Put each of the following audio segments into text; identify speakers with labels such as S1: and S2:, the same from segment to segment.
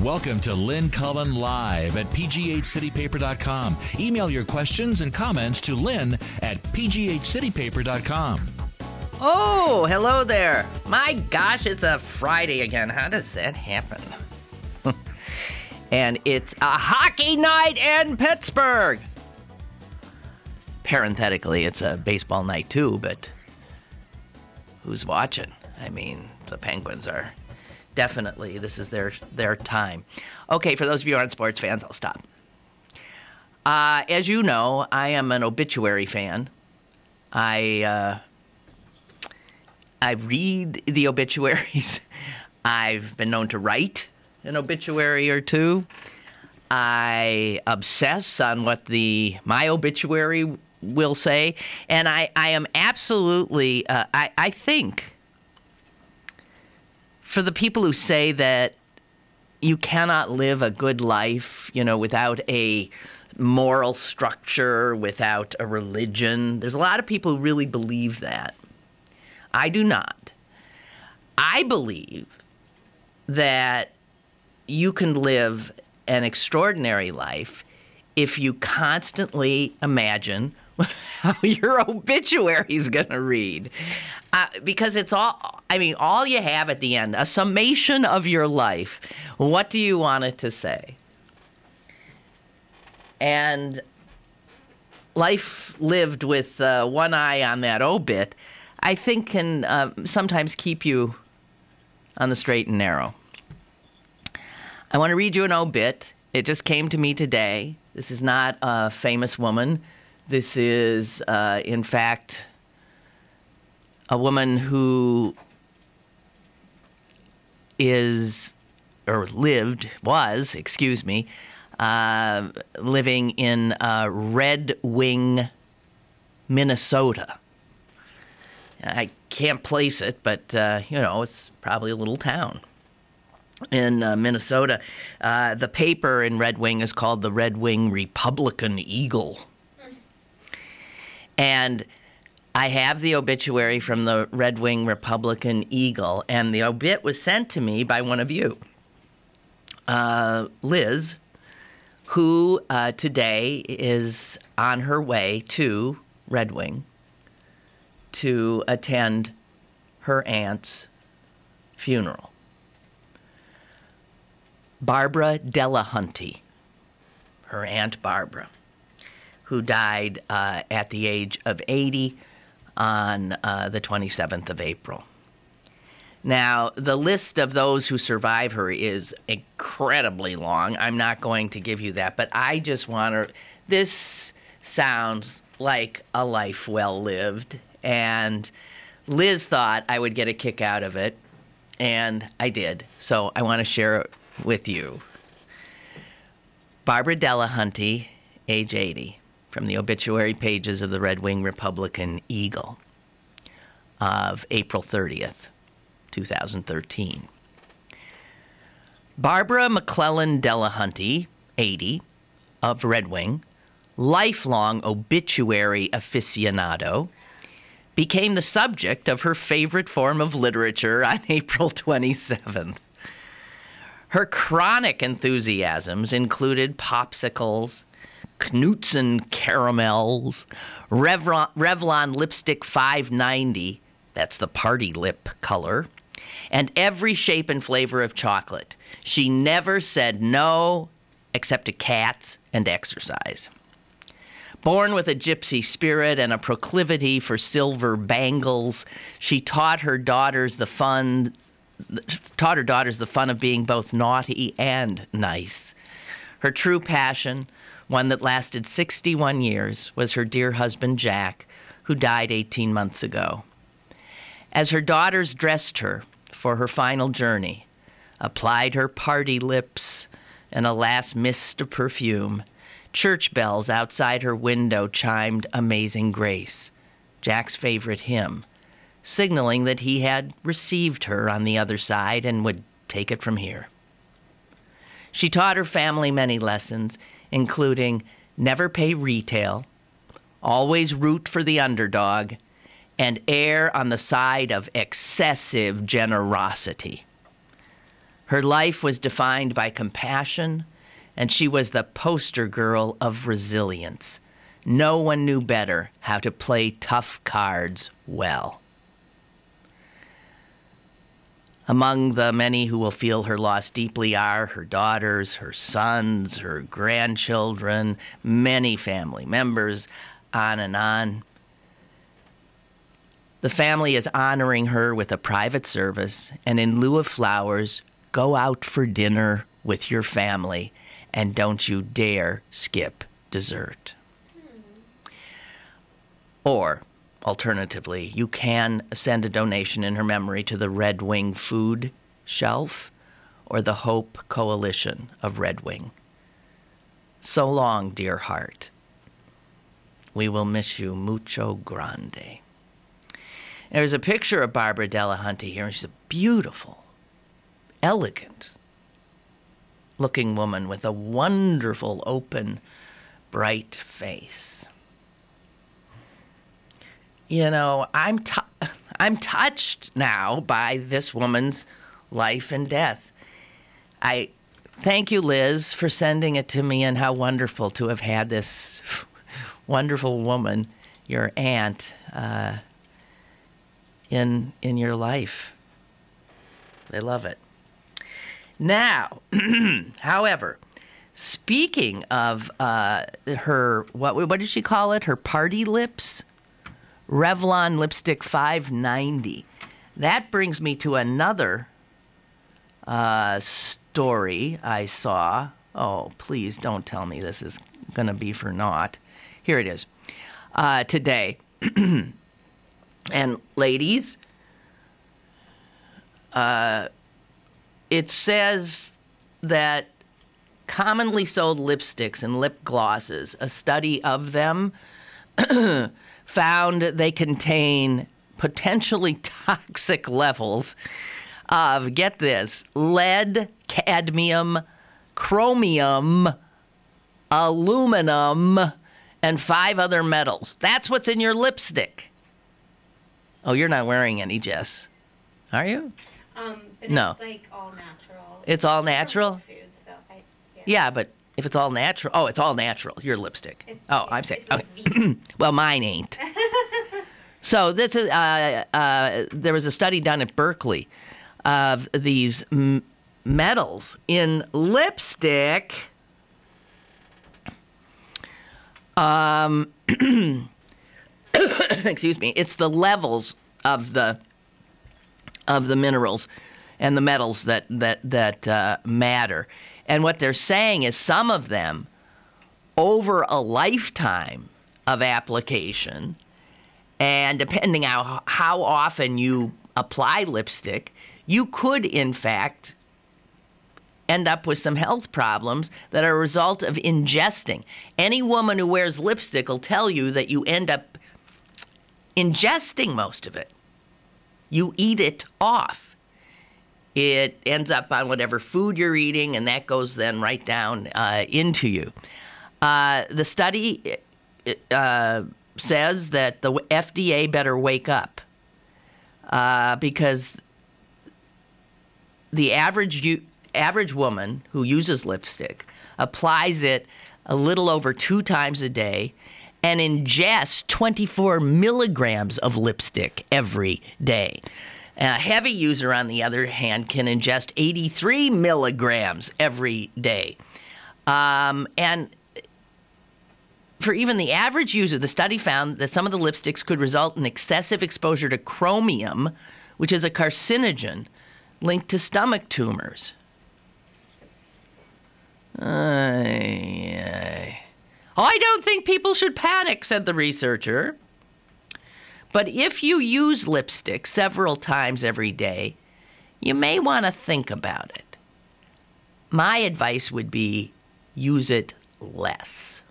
S1: Welcome to Lynn Cullen Live at pghcitypaper.com. Email your questions and comments to Lynn at pghcitypaper.com.
S2: Oh, hello there. My gosh, it's a Friday again. How does that happen? And it's a hockey night in Pittsburgh. Parenthetically, it's a baseball night too, but who's watching? I mean, the Penguins are definitely, this is their time. Okay, for those of you who aren't sports fans, I'll stop. As you know, I am an obituary fan. I read the obituaries. I've been known to write an obituary or two. I obsess on what my obituary will say. And I am absolutely, I think, for the people who say that you cannot live a good life, without a moral structure, without a religion, there's a lot of people who really believe that. I do not. I believe that you can live an extraordinary life if you constantly imagine how your obituary is going to read. Because it's all you have at the end, a summation of your life. What do you want it to say? And life lived with one eye on that obit, I think can sometimes keep you on the straight and narrow. I want to read you an obit. It just came to me today. This is not a famous woman. This is, in fact, a woman who living in Red Wing, Minnesota. I can't place it, but, it's probably a little town in Minnesota. The paper in Red Wing is called the Red Wing Republican Eagle. And I have the obituary from the Red Wing Republican Eagle, and the obit was sent to me by one of you, Liz, who today is on her way to Red Wing to attend her aunt's funeral. Barbara Delahunty, her Aunt Barbara, who died at the age of 80 on the 27th of April. Now, the list of those who survive her is incredibly long. I'm not going to give you that, but I just want to... This sounds like a life well lived, and Liz thought I would get a kick out of it, and I did. So I want to share it with you. Barbara Delahunty, age 80, from the obituary pages of the Red Wing Republican Eagle of April 30th, 2013. Barbara McClellan Delahunty, 80, of Red Wing, lifelong obituary aficionado, became the subject of her favorite form of literature on April 27th. Her chronic enthusiasms included popsicles, Knutson caramels, Revlon lipstick 590, that's the party lip color, and every shape and flavor of chocolate. She never said no, except to cats and exercise. Born with a gypsy spirit and a proclivity for silver bangles, she taught her daughters the fun of being both naughty and nice. Her true passion, one that lasted 61 years, was her dear husband, Jack, who died 18 months ago. As her daughters dressed her for her final journey, applied her party lips and a last mist of perfume, church bells outside her window chimed Amazing Grace, Jack's favorite hymn, signaling that he had received her on the other side and would take it from here. She taught her family many lessons, including never pay retail, always root for the underdog, and err on the side of excessive generosity. Her life was defined by compassion, and she was the poster girl of resilience. No one knew better how to play tough cards well. Among the many who will feel her loss deeply are her daughters, her sons, her grandchildren, many family members, on and on. The family is honoring her with a private service, and in lieu of flowers, go out for dinner with your family, and don't you dare skip dessert. Or, alternatively, you can send a donation in her memory to the Red Wing Food Shelf or the Hope Coalition of Red Wing. So long, dear heart. We will miss you mucho grande. There's a picture of Barbara Delahunty here, and she's a beautiful, elegant-looking woman with a wonderful, open, bright face. You know, I'm touched now by this woman's life and death. I thank you, Liz, for sending it to me, and how wonderful to have had this wonderful woman, your aunt, in your life. I love it. Now, however, speaking of her, what did she call it? Her party lips? Revlon Lipstick 590. That brings me to another story I saw. Oh, please don't tell me this is going to be for naught. Here it is. Today. And ladies, it says that commonly sold lipsticks and lip glosses, a study of them found they contain potentially toxic levels of, get this, lead, cadmium, chromium, aluminum, and 5 other metals. That's what's in your lipstick. Oh, you're not wearing any, Jess. Are you?
S3: But
S2: no.
S3: It's like all natural.
S2: It's all natural?
S3: Food, so
S2: yeah, but if it's all natural, it's all natural. Your lipstick. I'm saying. Okay. Well, mine ain't. So this is there was a study done at Berkeley of these metals in lipstick. Excuse me. It's the levels of the minerals and the metals that matter. And what they're saying is some of them, over a lifetime of application, and depending on how often you apply lipstick, you could, in fact, end up with some health problems that are a result of ingesting. Any woman who wears lipstick will tell you that you end up ingesting most of it. You eat it off. It ends up on whatever food you're eating, and that goes then right down into you. The study says that the FDA better wake up because the average woman who uses lipstick applies it a little over 2 times a day and ingests 24 milligrams of lipstick every day. A heavy user, on the other hand, can ingest 83 milligrams every day. And for even the average user, the study found that some of the lipsticks could result in excessive exposure to chromium, which is a carcinogen linked to stomach tumors. I don't think people should panic, said the researcher. But if you use lipstick several times every day, you may want to think about it. My advice would be use it less.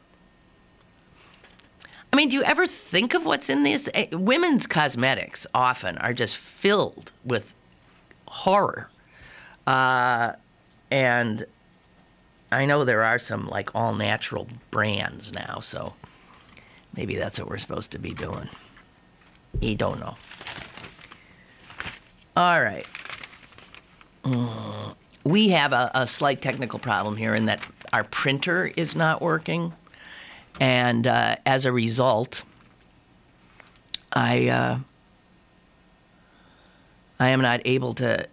S2: I mean, do you ever think of what's in this? Women's cosmetics often are just filled with horror. And I know there are some like all-natural brands now, so maybe that's what we're supposed to be doing. I don't know. All right. we have a slight technical problem here in that our printer is not working. And as a result, I am not able to.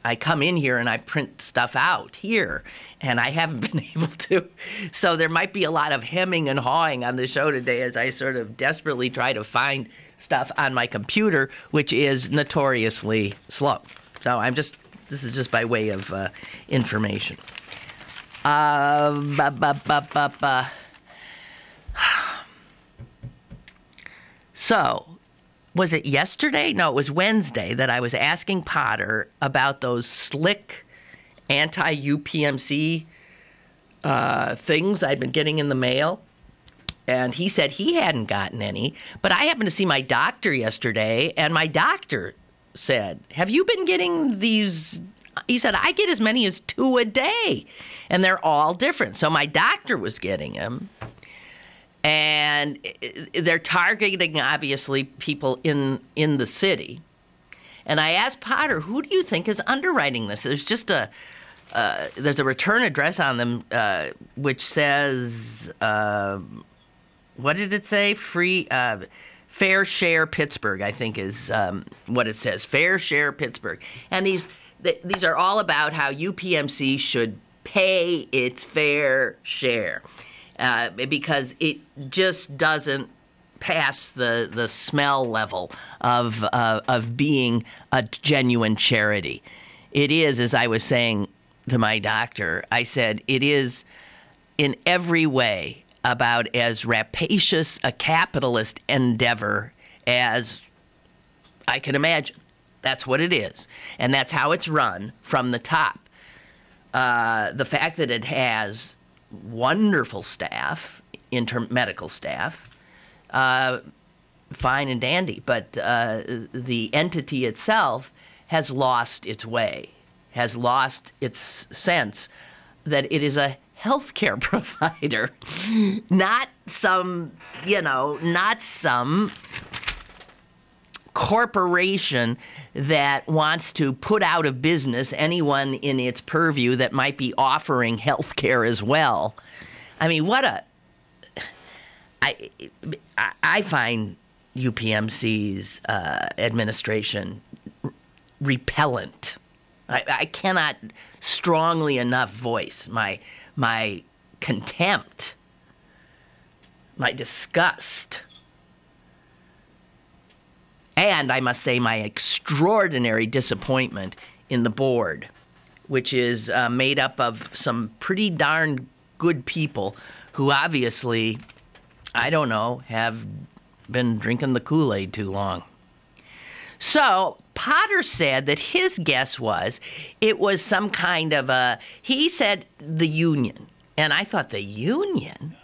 S2: I come in here and I print stuff out here, and I haven't been able to. So there might be a lot of hemming and hawing on the show today as I sort of desperately try to find stuff on my computer, which is notoriously slow. So this is just by way of information. So, was it yesterday? No, it was Wednesday that I was asking Potter about those slick anti-UPMC things I'd been getting in the mail. And he said he hadn't gotten any. But I happened to see my doctor yesterday, and my doctor said, have you been getting these? He said, I get as many as 2 a day, and they're all different. So my doctor was getting them. And they're targeting, obviously, people in the city. And I asked Potter, who do you think is underwriting this? There's just there's a return address on them, which says, what did it say? Fair Share Pittsburgh, I think is what it says. Fair Share Pittsburgh. And these are all about how UPMC should pay its fair share. Because it just doesn't pass the smell level of being a genuine charity. It is, as I was saying to my doctor, I said, it is in every way about as rapacious a capitalist endeavor as I can imagine. That's what it is. And that's how it's run from the top. The fact that it has wonderful staff, medical staff, fine and dandy, but the entity itself has lost its way, has lost its sense that it is a healthcare provider, not some corporation that wants to put out of business anyone in its purview that might be offering health care as well. I mean, I find UPMC's administration repellent. I cannot strongly enough voice my contempt, my disgust, and I must say my extraordinary disappointment in the board, which is made up of some pretty darn good people who obviously, I don't know, have been drinking the Kool-Aid too long. So Potter said that his guess was it was some kind of he said the union. And I thought, the union?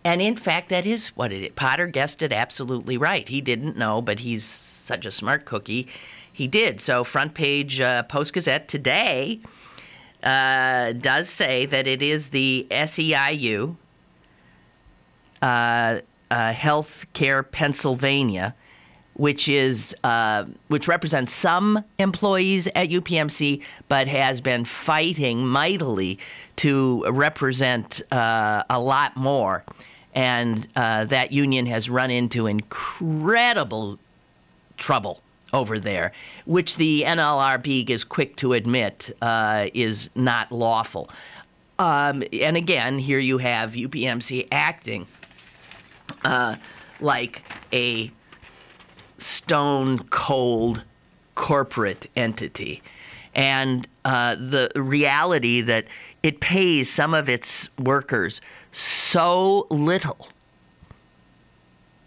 S2: And in fact, that is what it is. Potter guessed it absolutely right. He didn't know, but he's such a smart cookie. He did. So front page Post-Gazette today does say that it is the SEIU, Healthcare Pennsylvania, which represents some employees at UPMC, but has been fighting mightily to represent a lot more. And that union has run into incredible trouble over there, which the NLRB is quick to admit is not lawful. And again, here you have UPMC acting like a stone-cold corporate entity. And the reality that it pays some of its workers so little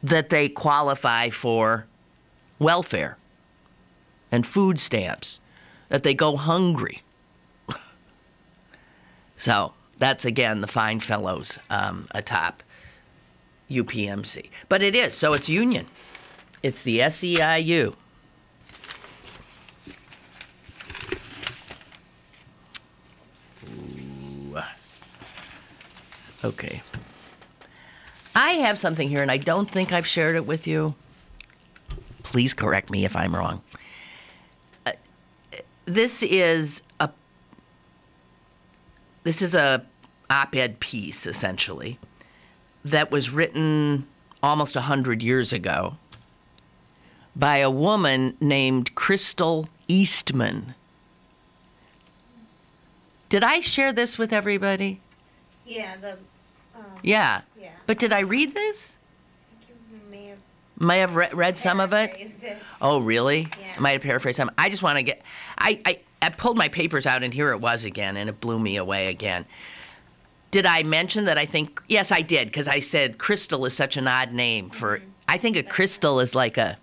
S2: that they qualify for welfare and food stamps, that they go hungry. So that's, again, the fine fellows atop UPMC. But it is, so it's union. It's the SEIU. Ooh. Okay. I have something here, and I don't think I've shared it with you. Please correct me if I'm wrong. this is a op-ed piece, essentially, that was written almost 100 years ago by a woman named Crystal Eastman. Did I share this with everybody?
S3: Yeah,
S2: Yeah.
S3: Yeah.
S2: But did I read this?
S3: you may have
S2: Read some of it?
S3: paraphrased it.
S2: Oh, really?
S3: Yeah.
S2: I might have paraphrased some. I just want to get... I pulled my papers out, and here it was again, and it blew me away again. Did I mention that I think... Yes, I did, because I said crystal is such an odd name for... I think a crystal is like a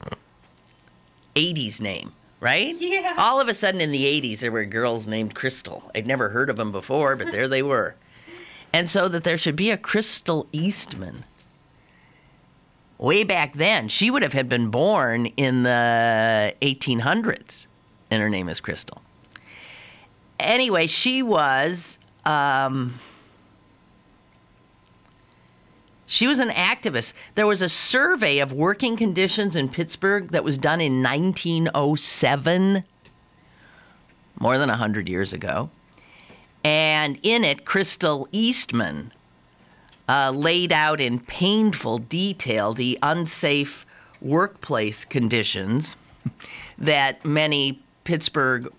S2: 80s name, right?
S3: Yeah.
S2: All of a sudden in the 80s, there were girls named Crystal. I'd never heard of them before, but there they were. And so that there should be a Crystal Eastman. Way back then, she would have had been born in the 1800s, and her name is Crystal. Anyway, she was an activist. There was a survey of working conditions in Pittsburgh that was done in 1907, more than 100 years ago. And in it, Crystal Eastman laid out in painful detail the unsafe workplace conditions that many Pittsburgh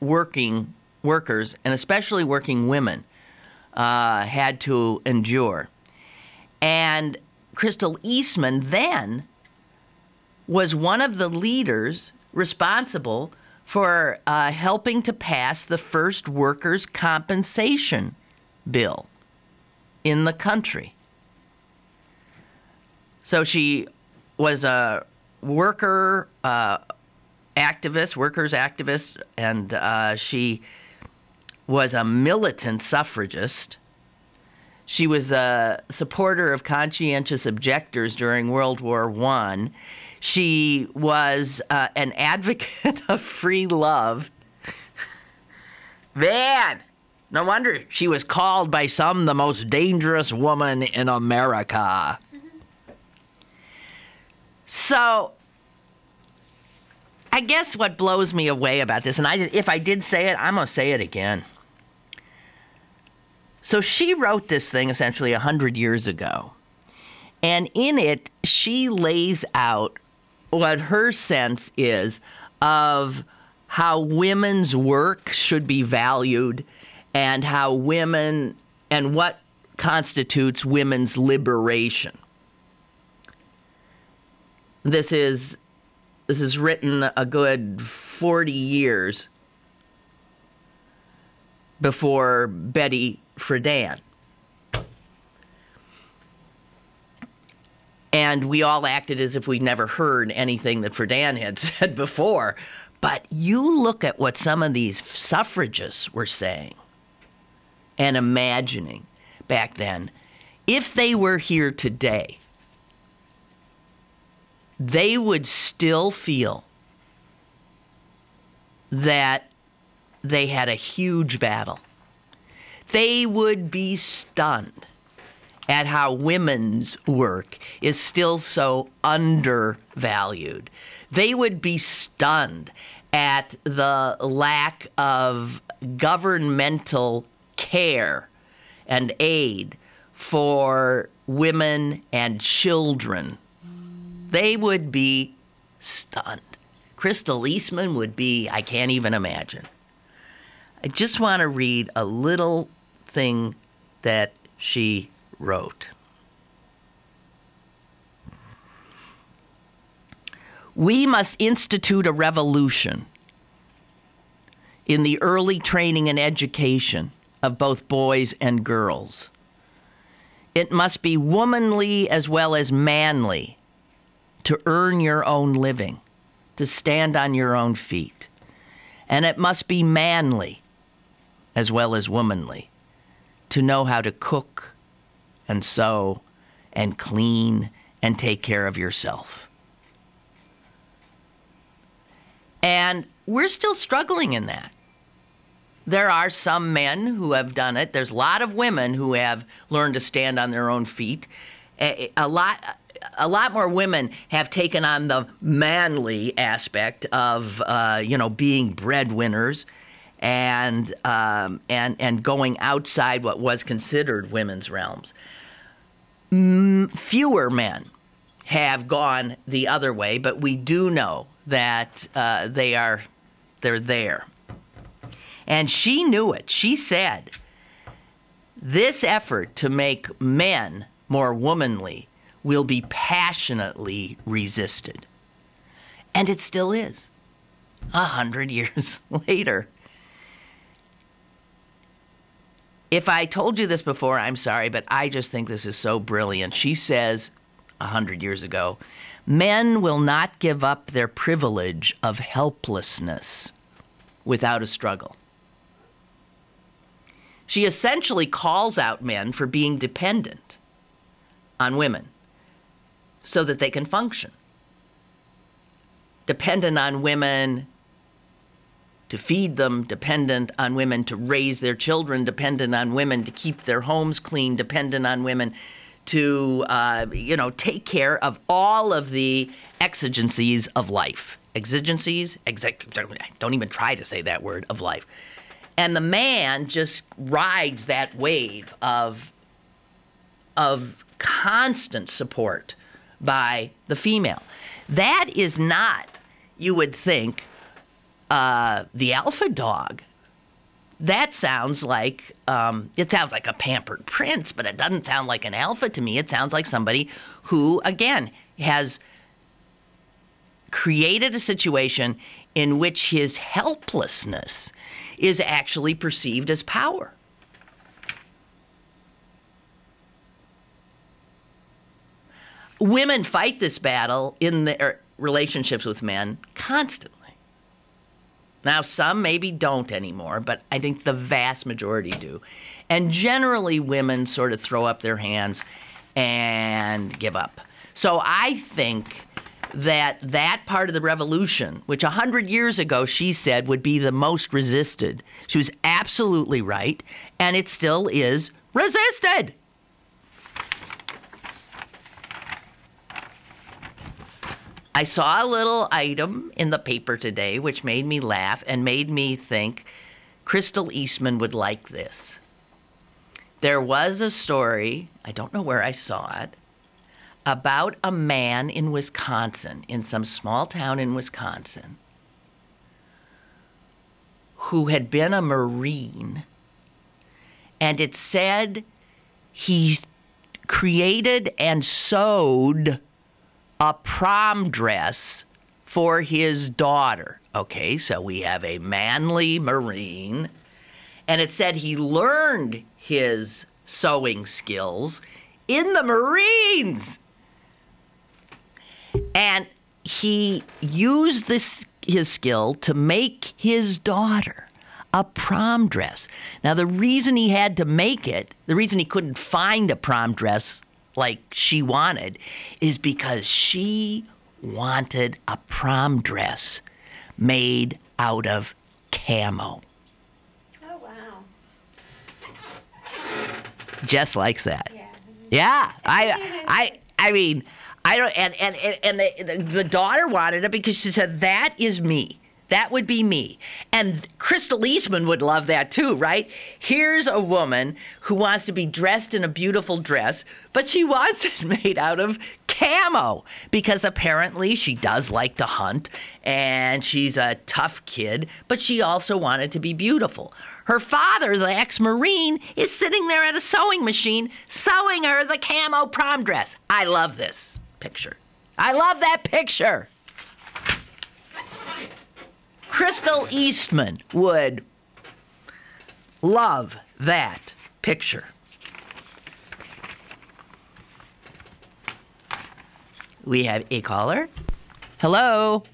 S2: workers, and especially working women, had to endure. And Crystal Eastman then was one of the leaders responsible for helping to pass the first workers' compensation bill in the country. So she was a workers activist, and she was a militant suffragist. She was a supporter of conscientious objectors during World War I. She was an advocate of free love. Man, no wonder she was called by some the most dangerous woman in America. So, I guess what blows me away about this, and if I did say it, I'm going to say it again. So she wrote this thing essentially 100 years ago. And in it, she lays out what her sense is of how women's work should be valued and how women and what constitutes women's liberation. This is written a good 40 years before Betty Friedan. And we all acted as if we'd never heard anything that Friedan had said before. But you look at what some of these suffragists were saying and imagining back then. If they were here today, they would still feel that they had a huge battle. They would be stunned at how women's work is still so undervalued. They would be stunned at the lack of governmental care and aid for women and children. They would be stunned. Crystal Eastman would be, I can't even imagine. I just want to read a little thing that she wrote. We must institute a revolution in the early training and education of both boys and girls. It must be womanly as well as manly to earn your own living, to stand on your own feet. And it must be manly as well as womanly to know how to cook and sew and clean and take care of yourself. And we're still struggling in that. There are some men who have done it. There's a lot of women who have learned to stand on their own feet. A lot, a lot more women have taken on the manly aspect of, being breadwinners and going outside what was considered women's realms. Fewer men have gone the other way, but we do know that they're there. And she knew it. She said, this effort to make men more womanly will be passionately resisted. And it still is, 100 years later. If I told you this before, I'm sorry, but I just think this is so brilliant. She says, 100 years ago, men will not give up their privilege of helplessness without a struggle. She essentially calls out men for being dependent on women so that they can function. Dependent on women to feed them, dependent on women to raise their children, dependent on women to keep their homes clean, dependent on women to, take care of all of the exigencies of life. Exigencies? Don't even try to say that word, of life. And the man just rides that wave of constant support by the female. That is not, you would think, the alpha dog. That sounds like, it sounds like a pampered prince, but it doesn't sound like an alpha to me. It sounds like somebody who, again, has created a situation in which his helplessness is actually perceived as power. Women fight this battle in their relationships with men constantly. Now, some maybe don't anymore, but I think the vast majority do. And generally, women sort of throw up their hands and give up. So I think that part of the revolution, which 100 years ago she said would be the most resisted, she was absolutely right, and it still is resisted. I saw a little item in the paper today which made me laugh and made me think Crystal Eastman would like this. There was a story, I don't know where I saw it, about a man in Wisconsin, in some small town in Wisconsin, who had been a Marine, and it said he created and sewed a prom dress for his daughter. Okay, so we have a manly Marine, and it said he learned his sewing skills in the Marines. And he used his skill to make his daughter a prom dress. Now, the reason he had to make it, the reason he couldn't find a prom dress like she wanted, is because she wanted a prom dress made out of camo.
S3: Oh, wow.
S2: Just like that.
S3: Yeah.
S2: Yeah. I mean, I don't, and the daughter wanted it because she said, that is me. That would be me. And Crystal Eastman would love that too, right? Here's a woman who wants to be dressed in a beautiful dress, but she wants it made out of camo because apparently she does like to hunt and she's a tough kid, but she also wanted to be beautiful. Her father, the ex-Marine, is sitting there at a sewing machine sewing her the camo prom dress. I love this picture. I love that picture. Crystal Eastman would love that picture. We have a caller. Hello.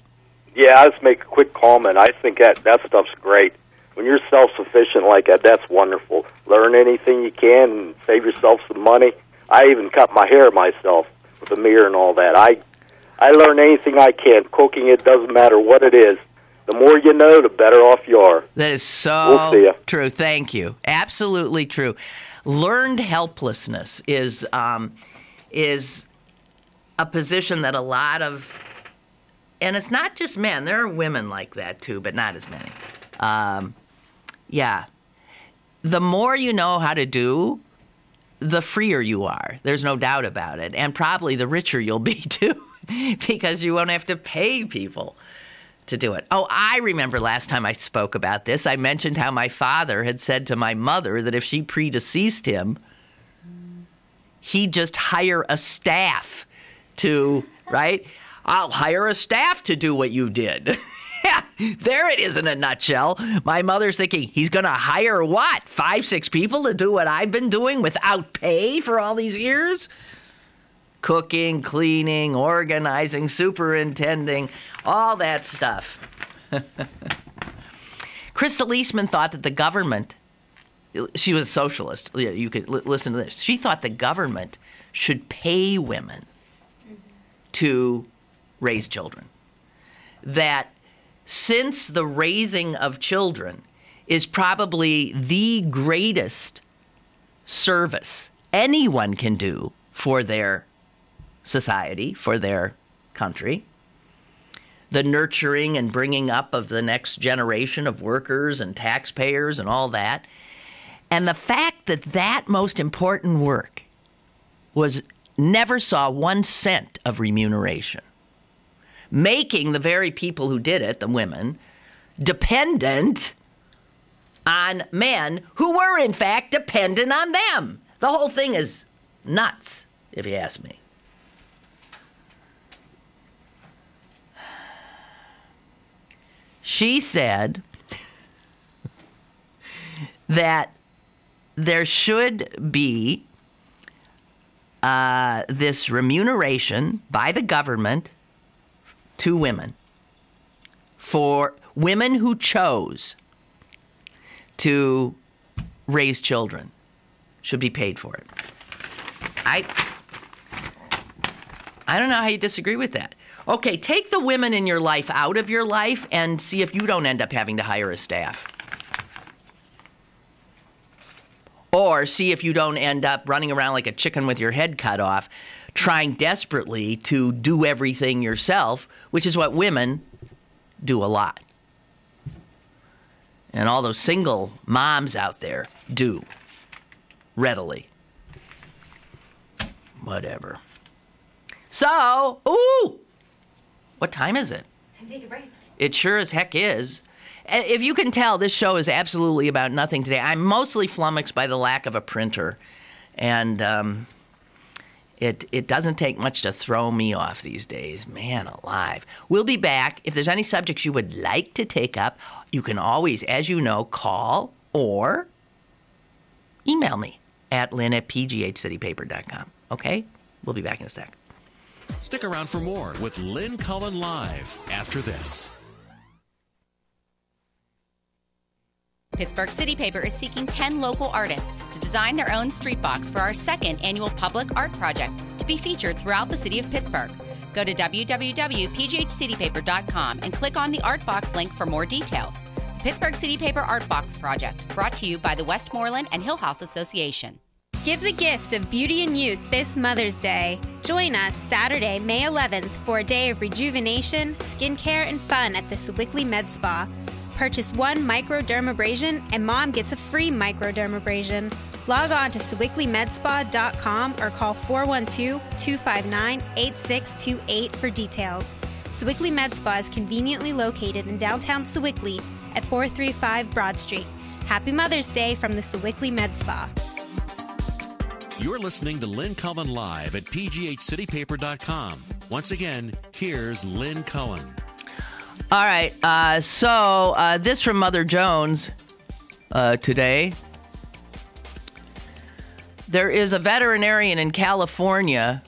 S4: Yeah, I'll just make a quick comment. I think that stuff's great. When you're self-sufficient like that, that's wonderful. Learn anything you can and save yourself some money. I even cut my hair myself with a mirror and all that. I learn anything I can. Cooking, it doesn't matter what it is. The more you know, the better off you are.
S2: That is so true. Thank you. Absolutely true. Learned helplessness is a position that a lot of, and it's not just men, there are women like that too, but not as many. Yeah. The more you know how to do, the freer you are. There's no doubt about it. And probably the richer you'll be too, because you won't have to pay people to do it. Oh, I remember last time I spoke about this, I mentioned how my father had said to my mother that if she predeceased him, he'd just hire a staff to, right? I'll hire a staff to do what you did. Yeah, there it is in a nutshell. My mother's thinking, he's going to hire what? 5, 6 people to do what I've been doing without pay for all these years? Cooking, cleaning, organizing, superintending, all that stuff. Crystal Eastman thought that the government, she was a socialist. You could listen to this. She thought the government should pay women to raise children. That since the raising of children is probably the greatest service anyone can do for their society, for their country, the nurturing and bringing up of the next generation of workers and taxpayers and all that, and the fact that that most important work never saw 1 cent of remuneration, making the very people who did it, the women, dependent on men who were, in fact, dependent on them. The whole thing is nuts, if you ask me. She said that there should be this remuneration by the government to women for women who chose to raise children should be paid for it. I don't know how you disagree with that. Okay, take the women in your life out of your life and see if you don't end up having to hire a staff. Or see if you don't end up running around like a chicken with your head cut off, trying desperately to do everything yourself, which is what women do a lot. And all those single moms out there do readily. Whatever. So, what time is it?
S3: Time to take a break.
S2: It sure as heck is. If you can tell, this show is absolutely about nothing today. I'm mostly flummoxed by the lack of a printer. And it doesn't take much to throw me off these days. Man alive. We'll be back. If there's any subjects you would like to take up, you can always, as you know, call or email me at lynn@pghcitypaper.com. Okay? We'll be back in a sec.
S1: Stick around for more with Lynn Cullen live after this.
S5: Pittsburgh City Paper is seeking 10 local artists to design their own street box for our 2nd annual public art project to be featured throughout the city of Pittsburgh. Go to www.pghcitypaper.com and click on the Art Box link for more details. The Pittsburgh City Paper Art Box Project, brought to you by the Westmoreland and Hill House Association.
S6: Give the gift of beauty and youth this Mother's Day. Join us Saturday, May 11th for a day of rejuvenation, skincare, and fun at the Sewickley Med Spa. Purchase 1 microdermabrasion and Mom gets a free microdermabrasion. Log on to SewickleyMedSpa.com or call 412-259-8628 for details. Sewickley Med Spa is conveniently located in downtown Sewickley at 435 Broad Street. Happy Mother's Day from the Sewickley Med Spa.
S1: You're listening to Lynn Cullen live at pghcitypaper.com. Once again, here's Lynn Cullen.
S2: All right, so this from Mother Jones today. There is a veterinarian in California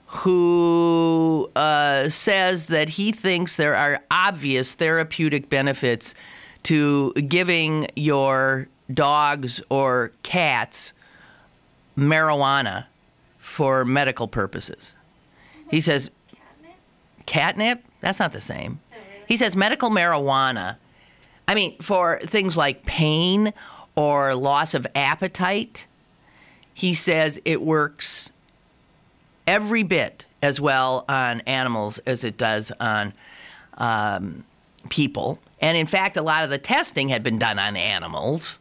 S2: who says that he thinks there are obvious therapeutic benefits to giving your dogs or cats marijuana for medical purposes. He says, catnip? That's not the same. Oh, really? He says medical marijuana, I mean, for things like pain or loss of appetite, he says it works every bit as well on animals as it does on people. And in fact, a lot of the testing had been done on animals.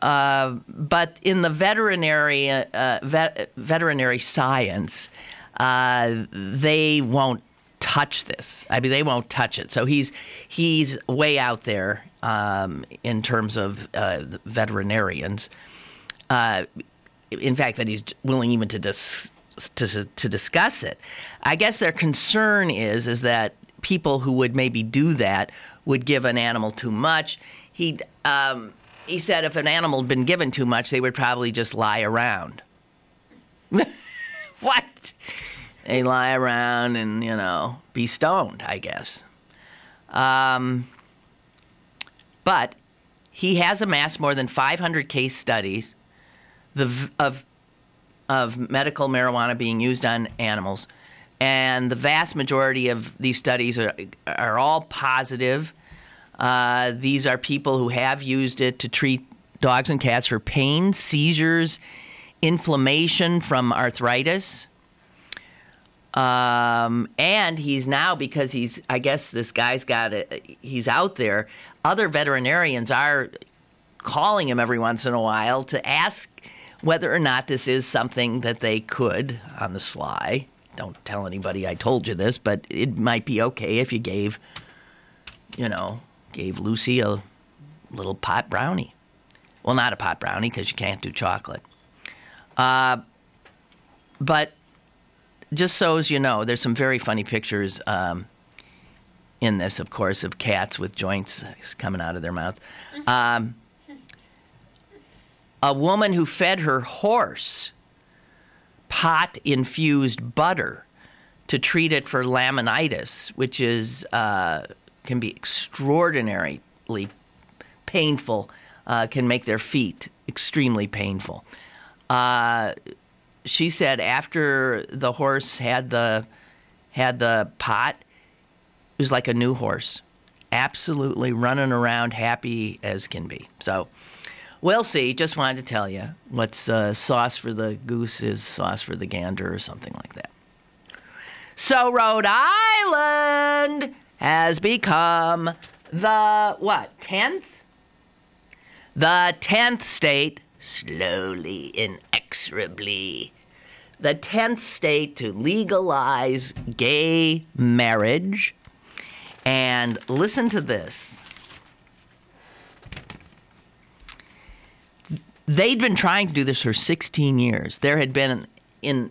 S2: But in the veterinary science, they won't touch this. I mean, they won't touch it. So he's way out there in terms of the veterinarians. In fact, that he's willing even to discuss it. I guess their concern is that people who would maybe do that would give an animal too much. He said if an animal had been given too much, they would probably just lie around. What? They lie around and, be stoned, I guess. But he has amassed more than 500 case studies of medical marijuana being used on animals. And the vast majority of these studies are all positive. These are people who have used it to treat dogs and cats for pain, seizures, inflammation from arthritis. And he's now, because I guess this guy's got it, he's out there, other veterinarians are calling him every once in a while to ask whether or not this is something that they could, on the sly. Don't tell anybody I told you this, but it might be okay if you gave Lucy a little pot brownie. Well, not a pot brownie because you can't do chocolate. But just so as you know, there's some very funny pictures in this, of course, of cats with joints coming out of their mouths. A woman who fed her horse pot-infused butter to treat it for laminitis, which is can be extraordinarily painful, can make their feet extremely painful. She said after the horse had the pot, it was like a new horse, absolutely running around happy as can be. So we'll see. Just wanted to tell you what's sauce for the goose is sauce for the gander or something like that. So Rhode Island has become the, 10th? The 10th state, slowly, inexorably, the 10th state to legalize gay marriage. And listen to this. They'd been trying to do this for 16 years. There had been, in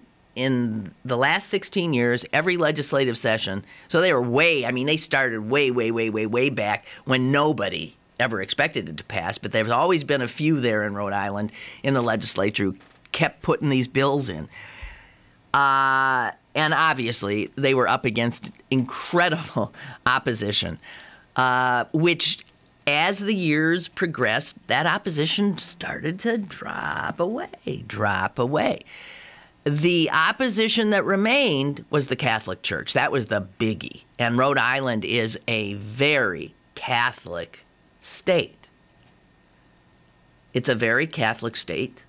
S2: the last 16 years, every legislative session, so they were they started way back when nobody ever expected it to pass, but there's always been a few there in Rhode Island in the legislature who kept putting these bills in. And obviously, they were up against incredible opposition, which, as the years progressed, that opposition started to drop away. The opposition that remained was the Catholic Church. That was the biggie. And Rhode Island is a very Catholic state. It's a very Catholic state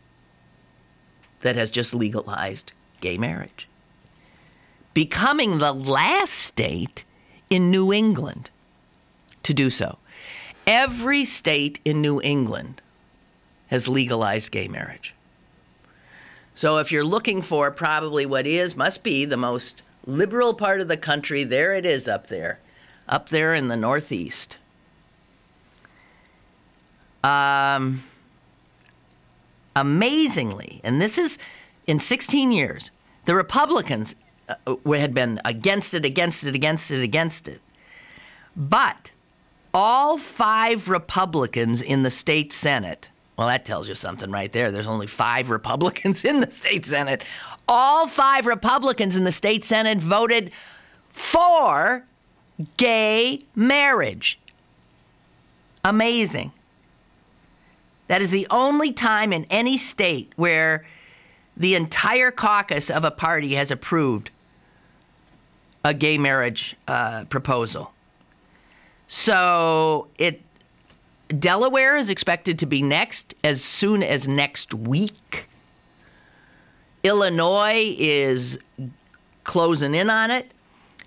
S2: that has just legalized gay marriage, becoming the last state in New England to do so. Every state in New England has legalized gay marriage. So if you're looking for probably must be the most liberal part of the country, there it is up there in the Northeast. Amazingly, and this is in 16 years, the Republicans had been against it. But all 5 Republicans in the state Senate, well, that tells you something right there. There's only 5 Republicans in the state Senate. All 5 Republicans in the state Senate voted for gay marriage. Amazing. That is the only time in any state where the entire caucus of a party has approved a gay marriage proposal. So Delaware is expected to be next as soon as next week. Illinois is closing in on it.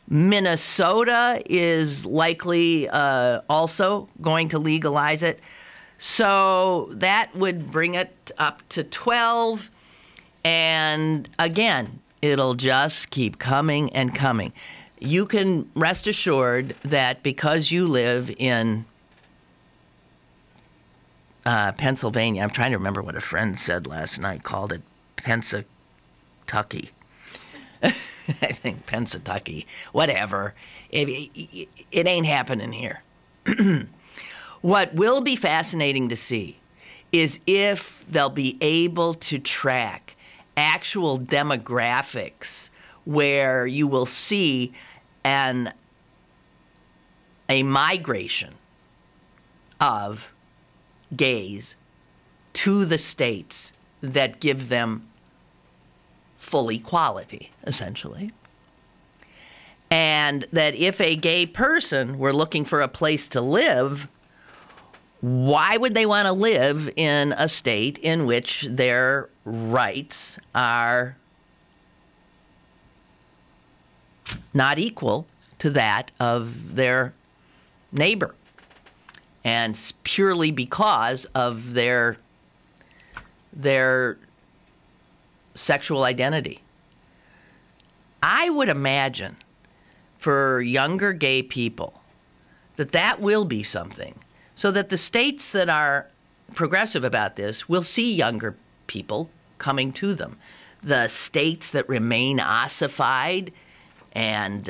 S2: Minnesota is likely also going to legalize it. So that would bring it up to 12. And again, it'll just keep coming and coming. You can rest assured that because you live in Pennsylvania, I'm trying to remember what a friend said last night, called it Pensatucky. I think Pensatucky, whatever. It ain't happening here. What will be fascinating to see is if they'll be able to track actual demographics where you will see a migration of gays to the states that give them full equality, essentially. And that if a gay person were looking for a place to live, why would they want to live in a state in which their rights are not equal to that of their neighbor? And purely because of their sexual identity. I would imagine for younger gay people that will be something, so that the states that are progressive about this will see younger people coming to them. The states that remain ossified and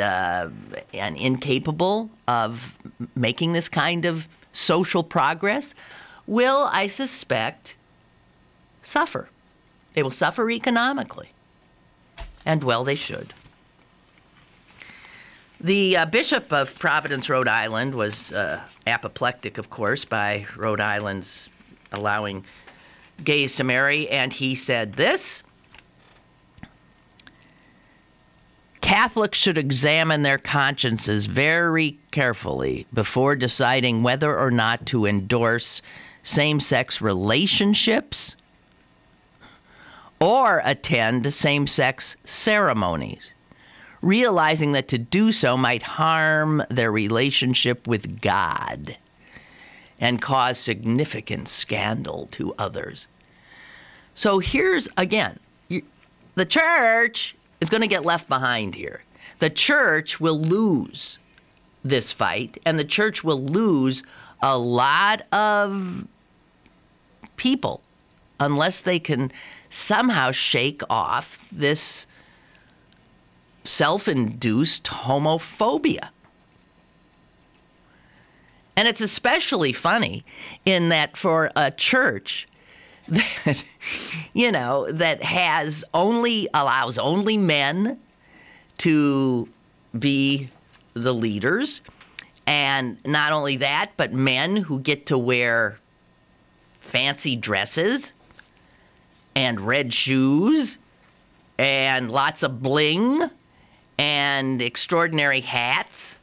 S2: incapable of making this kind of social progress will, I suspect, suffer. They will suffer economically. And well, they should. The Bishop of Providence, Rhode Island, was apoplectic, of course, by Rhode Island's allowing gays to marry, and he said this: Catholics should examine their consciences very carefully before deciding whether or not to endorse same-sex relationships or attend same-sex ceremonies, realizing that to do so might harm their relationship with God and cause significant scandal to others. So here's, again, the church is going to get left behind here. The church will lose this fight, and the church will lose a lot of people unless they can somehow shake off this self-induced homophobia. And it's especially funny in that for a church that, that allows only men to be the leaders, and not only that, but men who get to wear fancy dresses and red shoes and lots of bling and extraordinary hats,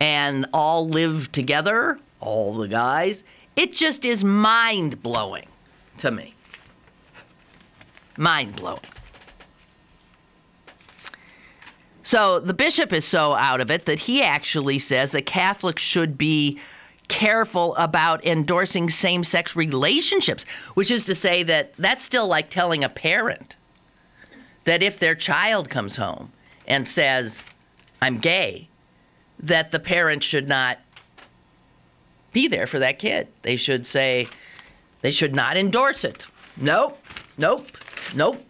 S2: and all live together, all the guys. It just is mind-blowing to me. Mind-blowing. So the bishop is so out of it that he actually says that Catholics should be careful about endorsing same-sex relationships, which is to say that that's still like telling a parent that if their child comes home and says, I'm gay, that the parent should not be there for that kid. They should say, they should not endorse it. Nope, nope, nope.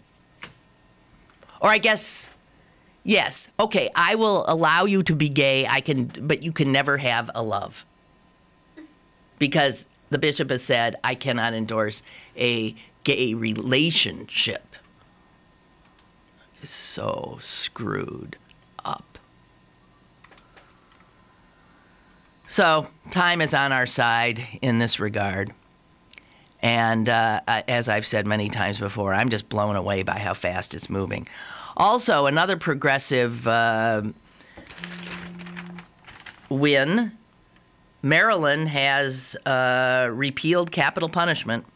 S2: Or I guess, yes, okay, I will allow you to be gay, but you can never have a love. Because the bishop has said, I cannot endorse a gay relationship. It's so screwed up. So time is on our side in this regard. And as I've said many times before, I'm just blown away by how fast it's moving. Also, another progressive win. Maryland has repealed capital punishment.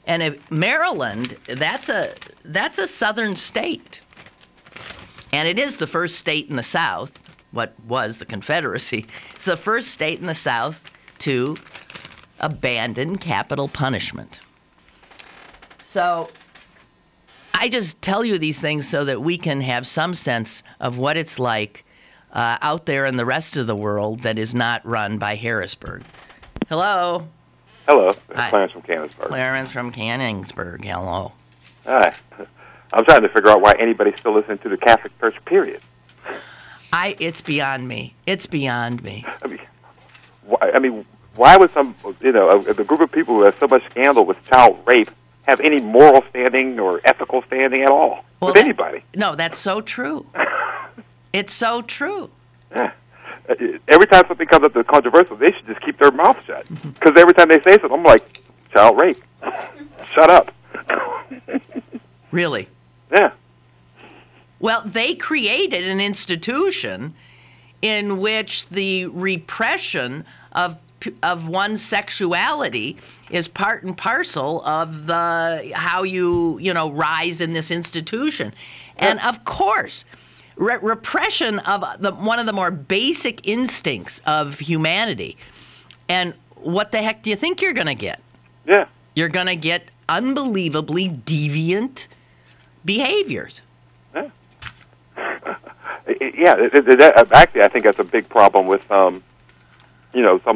S2: And if Maryland, that's a southern state. And it is the first state in the South, what was the Confederacy. It's the first state in the South to abandon capital punishment. So I just tell you these things so that we can have some sense of what it's like out there in the rest of the world that is not run by Harrisburg. Hello.
S7: Hello.
S2: Hi.
S7: Clarence from Canonsburg.
S2: Clarence from Canonsburg. Hello.
S7: Hi. I'm trying to figure out why anybody's still listening to the Catholic Church, period.
S2: It's beyond me. It's beyond me.
S7: I mean, why would the group of people who have so much scandal with child rape have any moral standing or ethical standing at all with anybody?
S2: No, that's so true. It's so true.
S7: Yeah. Every time something comes up that's controversial, they should just keep their mouth shut. Because every time they say something, I'm like, child rape. Shut up.
S2: Really?
S7: Yeah.
S2: Well, they created an institution in which the repression of one's sexuality is part and parcel of how you rise in this institution. And of course, repression of one of the more basic instincts of humanity. And what the heck do you think you're going to get?
S7: Yeah.
S2: You're going to get unbelievably deviant behaviors.
S7: Yeah. Actually, I think that's a big problem with, some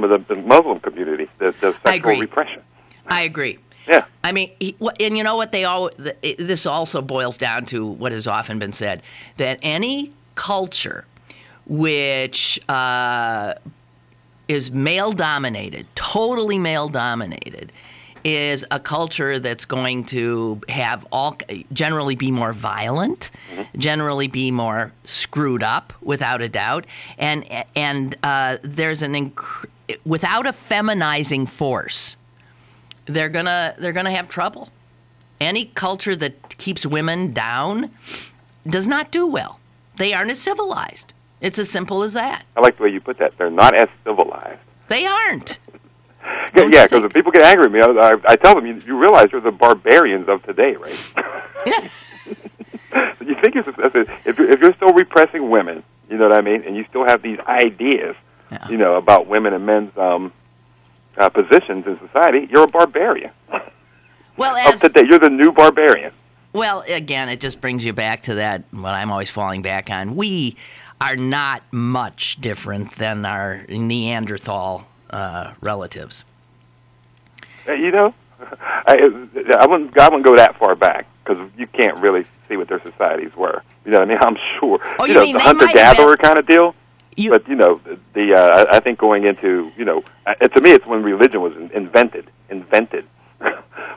S7: of the Muslim community, the sexual repression.
S2: I agree.
S7: Yeah.
S2: I mean, and you know what this also boils down to what has often been said, that any culture which is male-dominated, totally male-dominated, is a culture that's going to have generally be more violent, generally be more screwed up, without a doubt, and there's without a feminizing force, they're gonna have trouble. Any culture that keeps women down does not do well. They aren't as civilized. It's as simple as that.
S7: I like the way you put that. They're not as civilized.
S2: They aren't.
S7: Yeah, because if people get angry at me, I tell them, you realize you're the barbarians of today, right?
S2: Yeah.
S7: So you think if you're still repressing women, you know what I mean, and you still have these ideas, about women and men's positions in society, you're a barbarian.
S2: Well,
S7: of today, you're the new barbarian.
S2: Well, again, it just brings you back to that, what I'm always falling back on. We are not much different than our Neanderthal relatives.
S7: I wouldn't go that far back, because you can't really see what their societies were. You know what I mean? I'm sure.
S2: Oh,
S7: you mean the hunter-gatherer kind of deal? But, I think going into, to me, it's when religion was invented.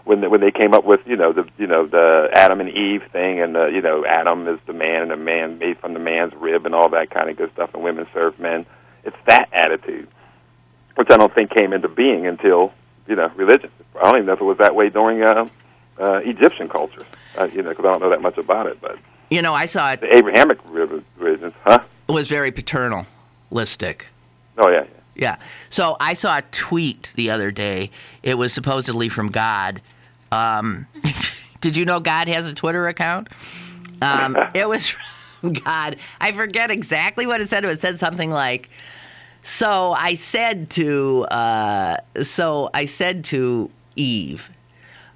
S7: When they came up with, the Adam and Eve thing, and, Adam is the man, and the man made from the man's rib, and all that kind of good stuff, and women serve men. It's that attitude, which I don't think came into being until, religion. I don't even know if it was that way during Egyptian cultures, because I don't know that much about it. But
S2: I saw it.
S7: The Abrahamic religions,
S2: It was very paternalistic.
S7: Oh, yeah.
S2: Yeah. So I saw a tweet the other day. It was supposedly from God. Did you know God has a Twitter account? It was from God. I forget exactly what it said. It said something like, So I said to Eve,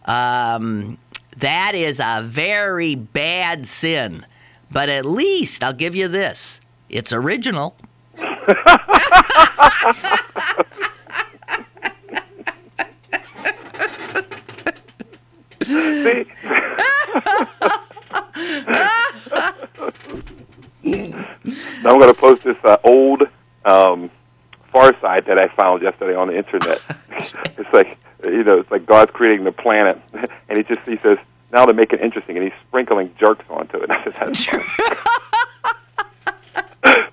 S2: that is a very bad sin, but at least I'll give you this. It's original.
S7: See? Now I'm going to post this old Far Side that I found yesterday on the internet. It's like, it's like God's creating the planet, and he says, now to make it interesting, and he's sprinkling jerks onto it. I said, that's fun.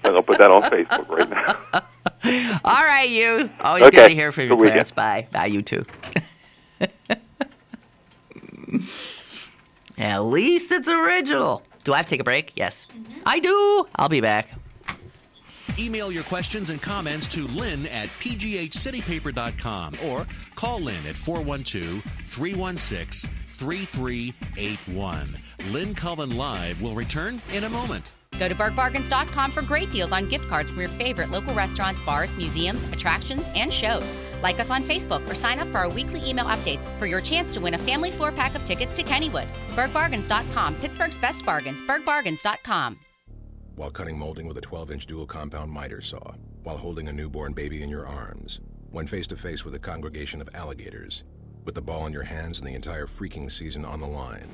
S7: So I'll put that on Facebook right now.
S2: All right, you. Always good to hear from you, Clarence. Bye. Bye, you too. At least it's original. Do I have to take a break? Yes. I do. I'll be back.
S1: Email your questions and comments to Lynn at pghcitypaper.com or call Lynn at 412-316-3381. Lynn Cullen Live will return in a moment.
S5: Go to BurkeBargains.com for great deals on gift cards from your favorite local restaurants, bars, museums, attractions, and shows. Like us on Facebook or sign up for our weekly email updates for your chance to win a family 4-pack of tickets to Kennywood. BurkeBargains.com, Pittsburgh's best bargains. BurkeBargains.com.
S8: While cutting molding with a 12-inch dual compound miter saw, while holding a newborn baby in your arms, when face-to-face with a congregation of alligators, with the ball in your hands and the entire freaking season on the line.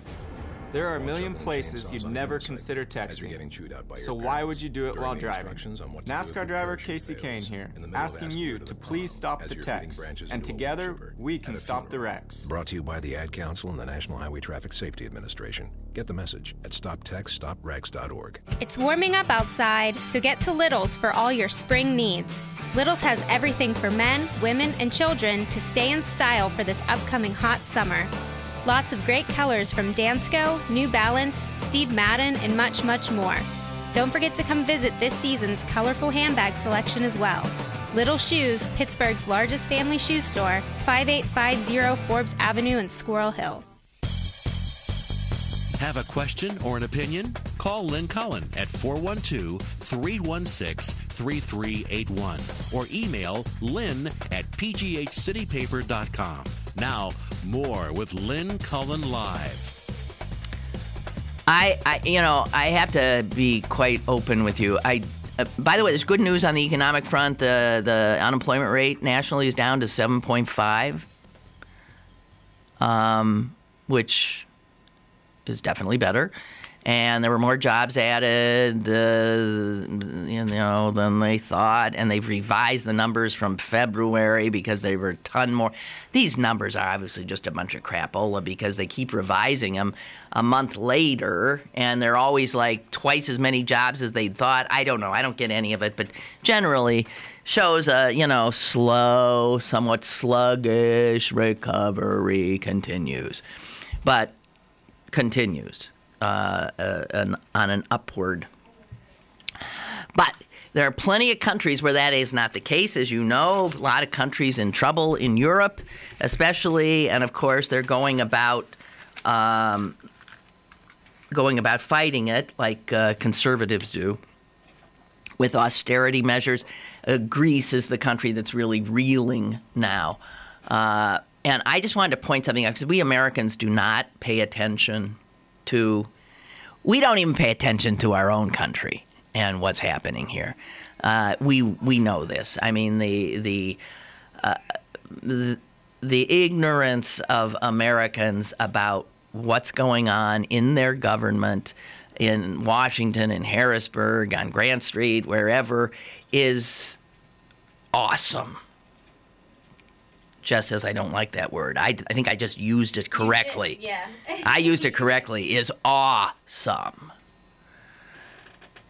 S9: There are a million places you'd never consider texting, so why would you do it while driving? NASCAR driver Casey Kane here, asking you to please stop the text, and together we can stop the wrecks.
S8: Brought to you by the Ad Council and the National Highway Traffic Safety Administration. Get the message at stoptextstoprex.org.
S6: It's warming up outside, so get to Little's for all your spring needs. Little's has everything for men, women, and children to stay in style for this upcoming hot summer. Lots of great colors from Dansko, New Balance, Steve Madden, and much, much more. Don't forget to come visit this season's colorful handbag selection as well. Little Shoes, Pittsburgh's largest family shoe store, 5850 Forbes Avenue in Squirrel Hill.
S1: Have a question or an opinion? Call Lynn Cullen at 412-316-3381 or email lynn at pghcitypaper.com. Now, more with Lynn Cullen Live.
S2: I have to be quite open with you. By the way, there's good news on the economic front. The unemployment rate nationally is down to 7.5, which is definitely better. And there were more jobs added, than they thought. And they've revised the numbers from February because they were a ton more. These numbers are obviously just a bunch of crapola because they keep revising them a month later. And they're always like twice as many jobs as they thought. I don't know. I don't get any of it. But generally shows a, slow, somewhat sluggish recovery continues. But continues. On an upward. But there are plenty of countries where that is not the case, as you know. A lot of countries in trouble in Europe, especially, and of course they're going about fighting it like conservatives do with austerity measures. Greece is the country that's really reeling now. And I just wanted to point something out because we Americans do not pay attention to, we don't even pay attention to our own country and what's happening here. We know this. I mean, the ignorance of Americans about what's going on in their government in Washington, in Harrisburg, on Grant Street, wherever, is awesome. Just as I don't like that word. I think I just used it correctly.
S3: Yeah.
S2: I used it correctly, is awesome.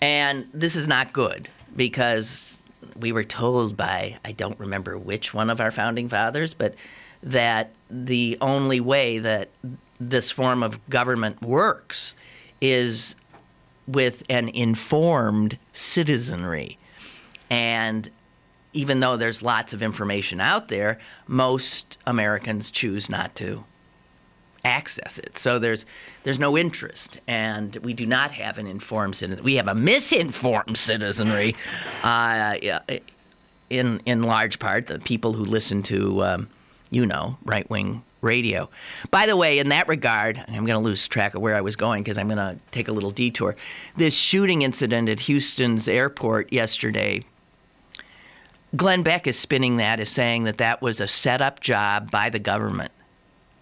S2: And this is not good because we were told by, I don't remember which one of our founding fathers, but that the only way that this form of government works is with an informed citizenry. And even though there's lots of information out there, most Americans choose not to access it. So there's no interest, and we do not have an informed citizen. We have a misinformed citizenry, in large part, the people who listen to, right-wing radio. By the way, in that regard, I'm going to lose track of where I was going because I'm going to take a little detour. This shooting incident at Houston's airport yesterday, Glenn Beck is spinning that as saying that was a set-up job by the government.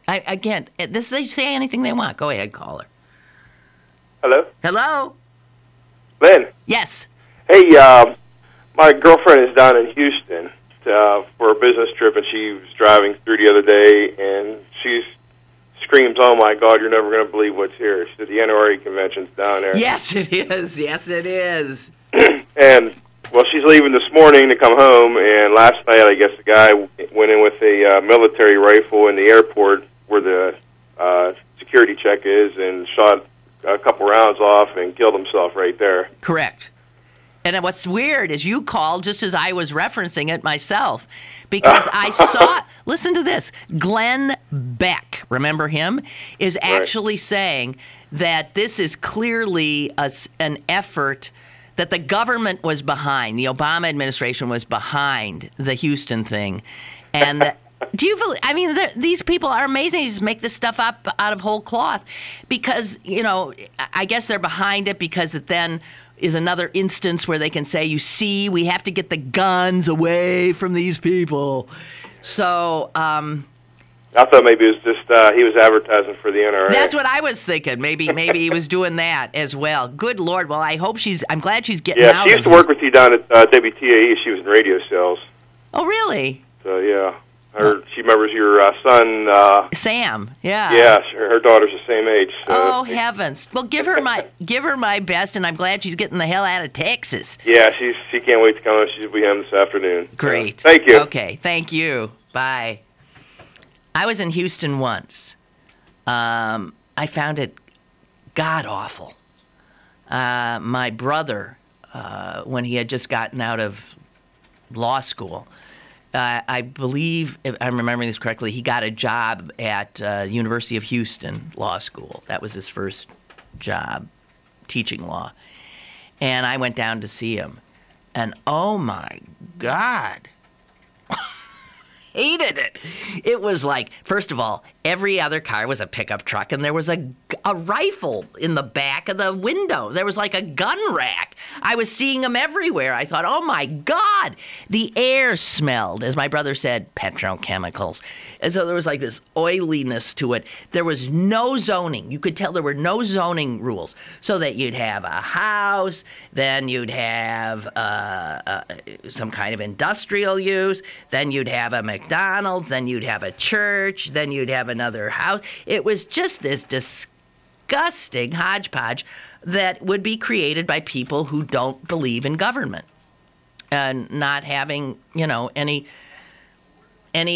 S2: They say anything they want. Go ahead, caller.
S10: Hello?
S2: Hello?
S10: Lynn?
S2: Yes.
S10: Hey, my girlfriend is down in Houston for a business trip, and she was driving through the other day, and she screams, "Oh, my God, you're never going to believe what's here." She said the NRA convention's down there.
S2: Yes, it is. Yes, it is.
S10: And... well, she's leaving this morning to come home, and last night, I guess, the guy went in with a military rifle in the airport where the security check is and shot a couple rounds off and killed himself right there.
S2: Correct. And what's weird is you called just as I was referencing it myself, because I saw, listen to this, Glenn Beck, remember him, is actually saying that this is clearly an effort that the government was behind, the Obama administration was behind the Houston thing. And do you believe, I mean, these people are amazing. They just make this stuff up out of whole cloth because, you know, I guess they're behind it because it then is another instance where they can say, you see, we have to get the guns away from these people. So,
S10: I thought maybe it was just he was advertising for the NRA.
S2: That's what I was thinking. Maybe he was doing that as well. Good Lord. Well, I'm glad she's getting out.
S10: Yeah, she used to work with you down at WTAE. She was in radio sales.
S2: Oh, really?
S10: So, yeah. She remembers your son.
S2: Sam, yeah.
S10: Yeah, her daughter's the same age. So.
S2: Oh, heavens. Well, give her my best, and I'm glad she's getting the hell out of Texas.
S10: Yeah, she can't wait to come. She'll be home this afternoon.
S2: Great.
S10: Thank you.
S2: Okay, thank you. Bye. I was in Houston once. I found it god-awful. My brother, when he had just gotten out of law school, I believe, if I'm remembering this correctly, he got a job at University of Houston Law School. That was his first job, teaching law. And I went down to see him. And oh my God, hated it. It was like, first of all, every other car was a pickup truck, and there was a rifle in the back of the window. There was like a gun rack. I was seeing them everywhere. I thought, oh my God. The air smelled, as my brother said, petrochemicals. And so there was like this oiliness to it. There was no zoning. You could tell there were no zoning rules. So that you'd have a house, then you'd have some kind of industrial use, then you'd have a McDonald's, then you'd have a church, then you'd have another house. It was just this disgusting hodgepodge that would be created by people who don't believe in government and not having, you know, any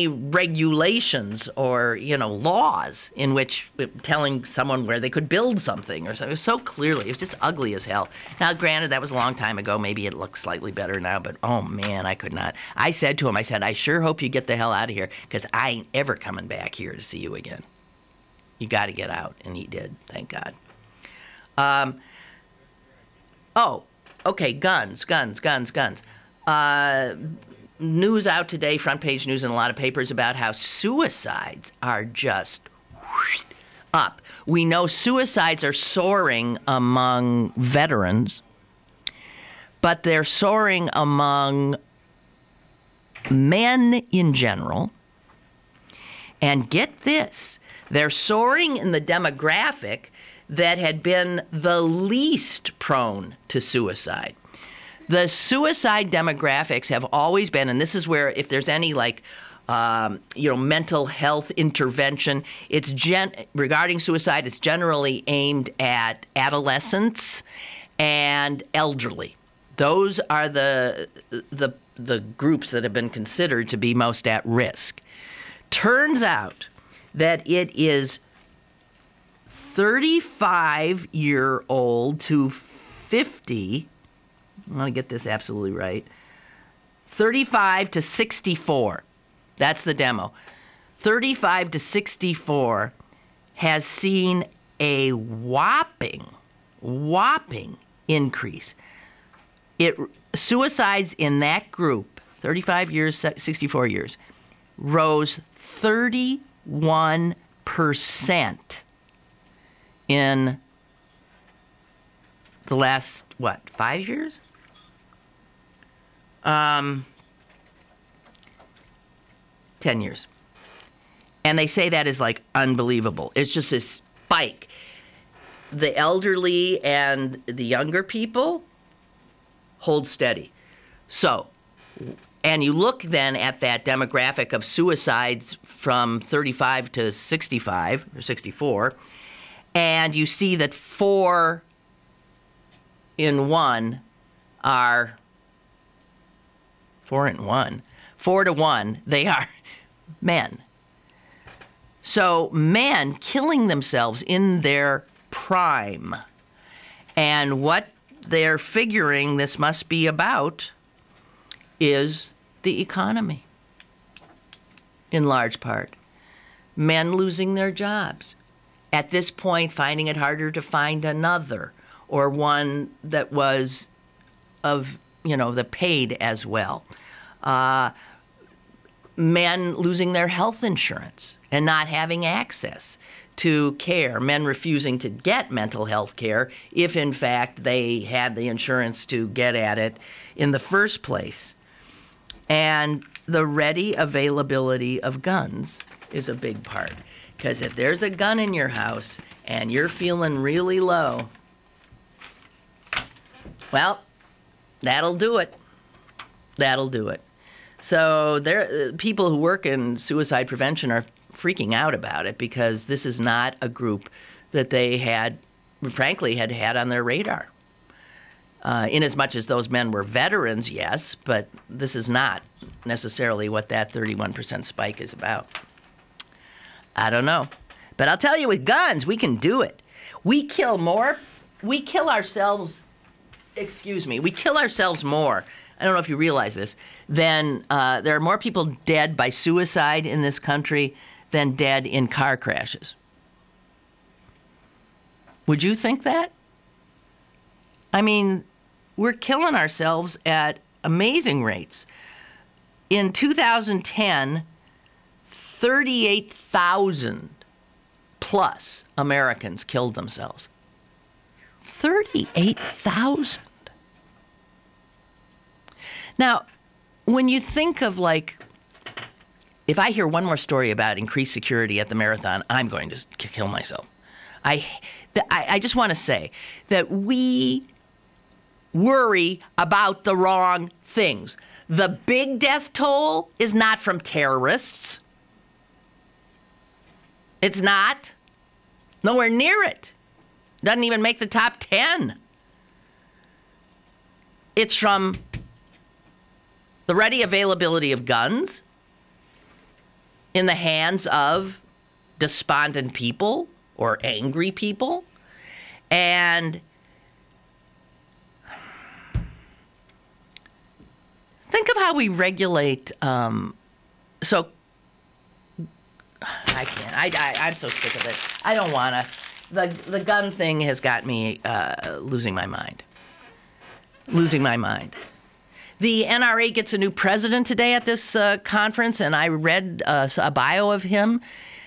S2: regulations or, you know, laws in which telling someone where they could build something or something. It was so clearly, it was just ugly as hell. Now, granted, that was a long time ago. Maybe it looks slightly better now, but oh man, I could not. I said to him, I sure hope you get the hell out of here because I ain't ever coming back here to see you again. You got to get out. And he did, thank God. Okay, guns. News out today, front page news in a lot of papers about how suicides are just up. We know suicides are soaring among veterans, but they're soaring among men in general. And get this, they're soaring in the demographic that had been the least prone to suicide. The suicide demographics have always been, and this is where if there's any mental health intervention, it's regarding suicide, it's generally aimed at adolescents and elderly. Those are the groups that have been considered to be most at risk. Turns out that it is 35-year-old to 50. I want to get this absolutely right. 35 to 64. That's the demo. 35 to 64 has seen a whopping increase. Suicides in that group, 35 years, 64 years, rose 31% in the last, 5 years? 10 years. And they say that is like unbelievable. It's just this spike. The elderly and the younger people hold steady. So, and you look then at that demographic of suicides from 35 to 65 or 64, and you see that 4 to 1, they are men. So men killing themselves in their prime. And what they're figuring this must be about is the economy, in large part. Men losing their jobs. At this point, finding it harder to find another, or one that was of, that paid as well. Men losing their health insurance and not having access to care. Men refusing to get mental health care if, in fact, they had the insurance to get at it in the first place. And the ready availability of guns is a big part. Because if there's a gun in your house and you're feeling really low, well, that'll do it. That'll do it. So people who work in suicide prevention are freaking out about it because this is not a group that they had on their radar. In as much as those men were veterans, yes, but this is not necessarily what that 31% spike is about. I don't know. But I'll tell you, with guns, we can do it. We kill ourselves more, I don't know if you realize this, than there are more people dead by suicide in this country than dead in car crashes. Would you think that? I mean, we're killing ourselves at amazing rates. In 2010, 38,000 plus Americans killed themselves. 38,000. Now, when you think of, if I hear one more story about increased security at the marathon, I'm going to kill myself. I just want to say that we worry about the wrong things. The big death toll is not from terrorists. It's not. Nowhere near it. Doesn't even make the top 10. It's from the ready availability of guns in the hands of despondent people or angry people. And think of how we regulate. So I can't. I'm so sick of it. I don't want to. The gun thing has got me losing my mind. The NRA gets a new president today at this conference, and I read a bio of him,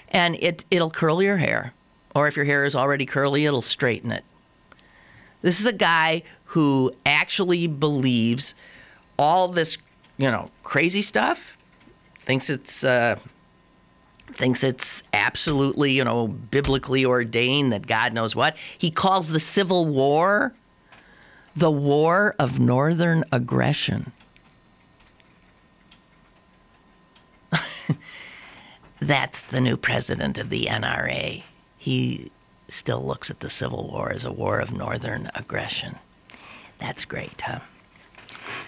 S2: and it'll curl your hair. Or if your hair is already curly, it'll straighten it. This is a guy who actually believes all this, crazy stuff, thinks it's absolutely, biblically ordained that God knows what. He calls the Civil War the war of northern aggression. That's the new president of the NRA. He still looks at the Civil War as a war of northern aggression. That's great, huh?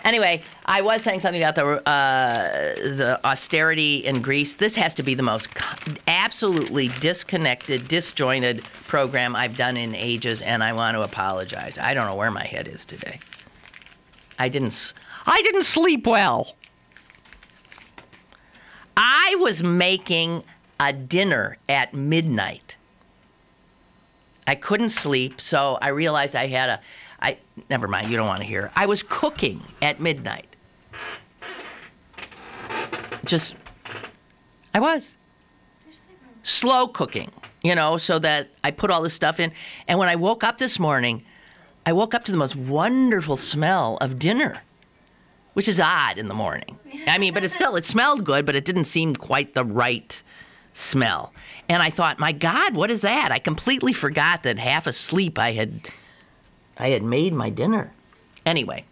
S2: Anyway, I was saying something about the austerity in Greece. This has to be the most absolutely disconnected, disjointed program I've done in ages, and I want to apologize. I don't know where my head is today. I didn't sleep well. I was making a dinner at midnight. I couldn't sleep, so I realized I had never mind, you don't want to hear. I was cooking at midnight. I was. Slow cooking, so that I put all this stuff in. And when I woke up this morning, I woke up to the most wonderful smell of dinner, which is odd in the morning. I mean, but it smelled good, but it didn't seem quite the right smell. And I thought, my God, what is that? I completely forgot that half asleep I had made my dinner. Anyway,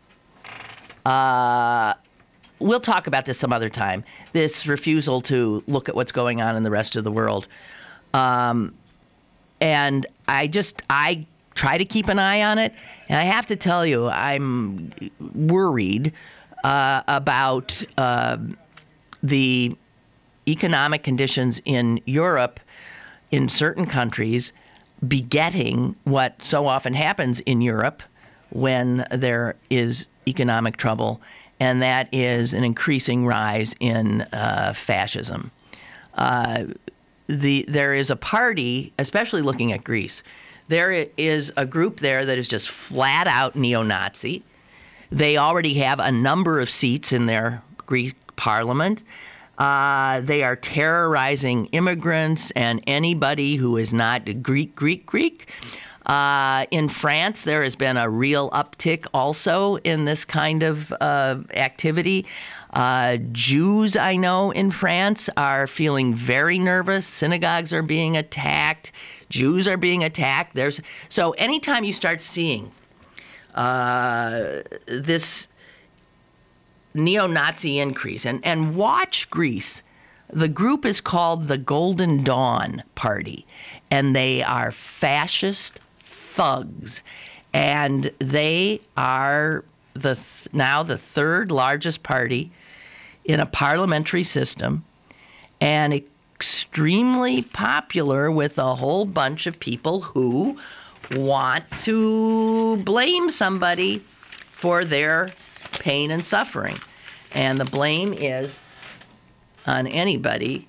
S2: we'll talk about this some other time, this refusal to look at what's going on in the rest of the world. And I try to keep an eye on it. And I have to tell you, I'm worried about the economic conditions in Europe, in certain countries, begetting what so often happens in Europe, when there is economic trouble, and that is an increasing rise in fascism. There is a party, especially looking at Greece, there is a group there that is just flat out neo-Nazi. They already have a number of seats in their Greek parliament. They are terrorizing immigrants and anybody who is not Greek. In France, there has been a real uptick also in this kind of activity. Jews, I know, in France are feeling very nervous. Synagogues are being attacked. Jews are being attacked. So anytime you start seeing this neo-Nazi increase, and watch Greece. The group is called the Golden Dawn Party, and they are fascist thugs, and they are now the third largest party in a parliamentary system, and extremely popular with a whole bunch of people who want to blame somebody for their pain and suffering. And the blame is on anybody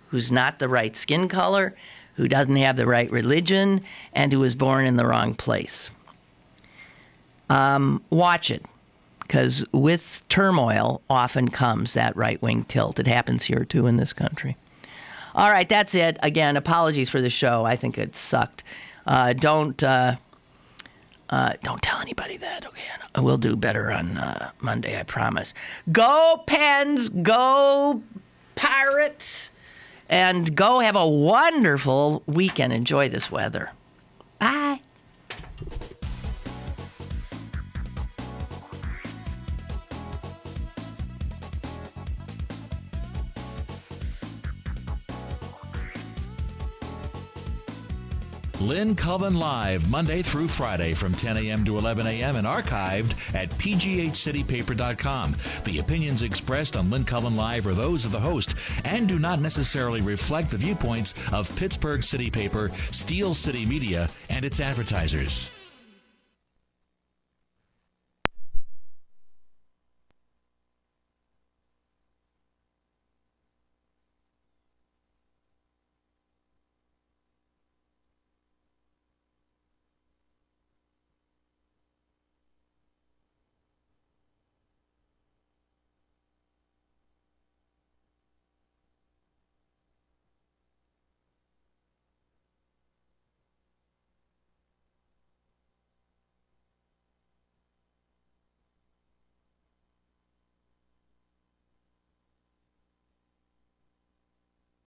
S2: who's not the right skin color, who doesn't have the right religion, and who was born in the wrong place. Watch it, because with turmoil often comes that right-wing tilt. It happens here, too, in this country. All right, that's it. Again, apologies for the show. I think it sucked. Don't tell anybody that, okay? We'll do better on Monday, I promise. Go Pens, go Pirates, and go have a wonderful weekend. Enjoy this weather. Bye.
S1: Lynn Cullen Live, Monday through Friday from 10 a.m. to 11 a.m. and archived at pghcitypaper.com. The opinions expressed on Lynn Cullen Live are those of the host and do not necessarily reflect the viewpoints of Pittsburgh City Paper, Steel City Media, and its advertisers.